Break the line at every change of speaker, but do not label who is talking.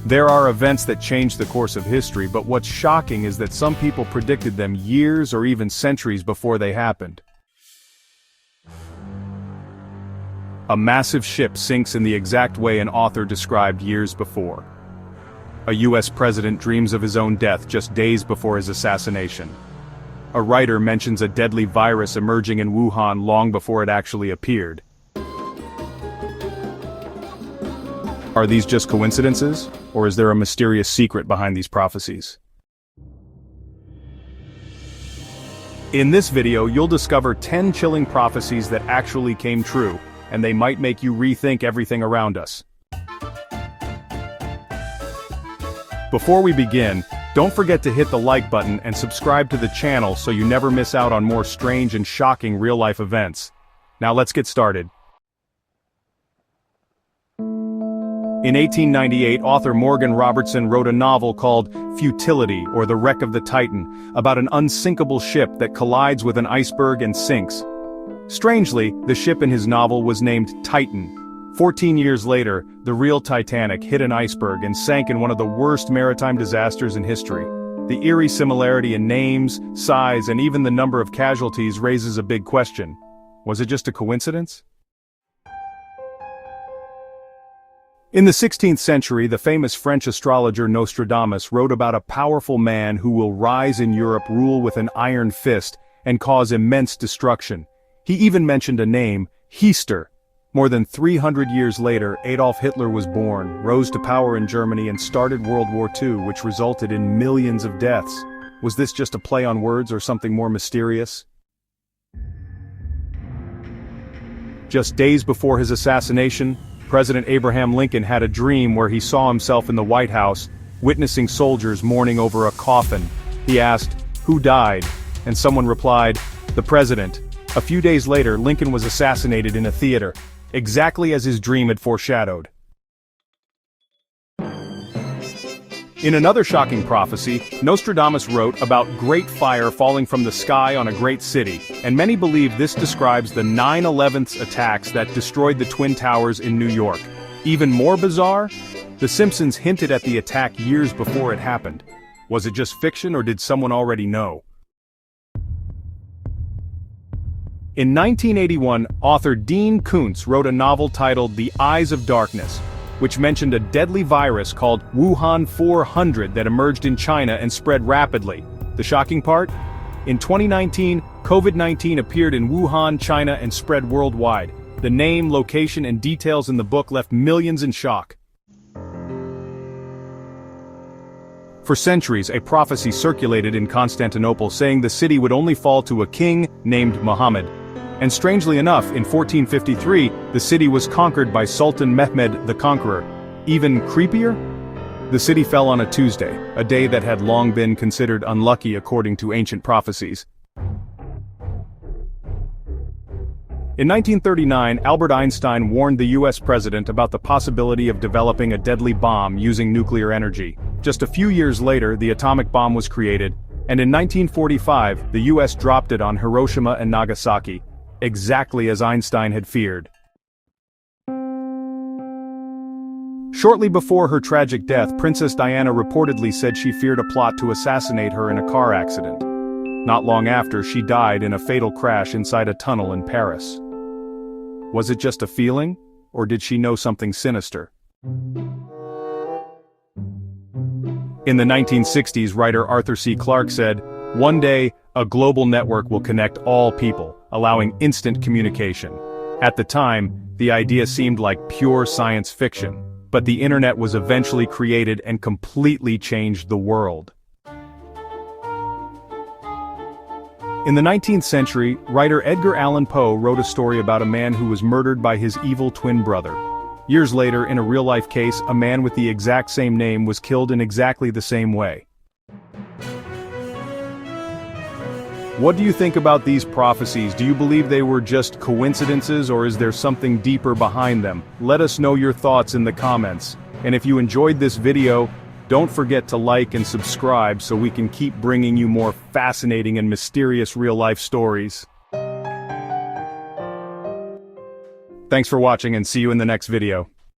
There are events that change the course of history, but what's shocking is that some people predicted them years or even centuries before they happened. A massive ship sinks in the exact way an author described years before. A US president dreams of his own death just days before his assassination. A writer mentions a deadly virus emerging in Wuhan long before it actually appeared. Are these just coincidences, or is there a mysterious secret behind these prophecies? In this video, you'll discover 10 chilling prophecies that actually came true, and they might make you rethink everything around us. Before we begin, don't forget to hit the like button and subscribe to the channel so you never miss out on more strange and shocking real-life events. Now let's get started. In 1898, author Morgan Robertson wrote a novel called Futility, or The Wreck of the Titan, about an unsinkable ship that collides with an iceberg and sinks. Strangely, the ship in his novel was named Titan. 14 years later, the real Titanic hit an iceberg and sank in one of the worst maritime disasters in history. The eerie similarity in names, size, and even the number of casualties raises a big question. Was it just a coincidence? In the 16th century, the famous French astrologer Nostradamus wrote about a powerful man who will rise in Europe, rule with an iron fist, and cause immense destruction. He even mentioned a name, Heister. More than 300 years later, Adolf Hitler was born, rose to power in Germany, and started World War II, which resulted in millions of deaths. Was this just a play on words or something more mysterious? Just days before his assassination, President Abraham Lincoln had a dream where he saw himself in the White House, witnessing soldiers mourning over a coffin. He asked, "Who died?" And someone replied, "The president." A few days later, Lincoln was assassinated in a theater, exactly as his dream had foreshadowed. In another shocking prophecy, Nostradamus wrote about great fire falling from the sky on a great city, and many believe this describes the 9/11 attacks that destroyed the Twin Towers in New York. Even more bizarre? The Simpsons hinted at the attack years before it happened. Was it just fiction, or did someone already know? In 1981, author Dean Koontz wrote a novel titled The Eyes of Darkness, which mentioned a deadly virus called Wuhan 400 that emerged in China and spread rapidly. The shocking part? In 2019, COVID-19 appeared in Wuhan, China, and spread worldwide. The name, location, and details in the book left millions in shock. For centuries, a prophecy circulated in Constantinople saying the city would only fall to a king named Muhammad. And strangely enough, in 1453, the city was conquered by Sultan Mehmed the Conqueror. Even creepier? The city fell on a Tuesday, a day that had long been considered unlucky according to ancient prophecies. In 1939, Albert Einstein warned the US president about the possibility of developing a deadly bomb using nuclear energy. Just a few years later, the atomic bomb was created, and in 1945, the US dropped it on Hiroshima and Nagasaki. Exactly as Einstein had feared. Shortly before her tragic death, Princess Diana reportedly said she feared a plot to assassinate her in a car accident. Not long after, she died in a fatal crash inside a tunnel in Paris. Was it just a feeling, or did she know something sinister? In the 1960s, writer Arthur C. Clarke said, "One day, a global network will connect all people, allowing instant communication." At the time, the idea seemed like pure science fiction, but the internet was eventually created and completely changed the world. In the 19th century, writer Edgar Allan Poe wrote a story about a man who was murdered by his evil twin brother. Years later, in a real-life case, a man with the exact same name was killed in exactly the same way. What do you think about these prophecies? Do you believe they were just coincidences, or is there something deeper behind them? Let us know your thoughts in the comments. And if you enjoyed this video, don't forget to like and subscribe so we can keep bringing you more fascinating and mysterious real-life stories. Thanks for watching, and see you in the next video.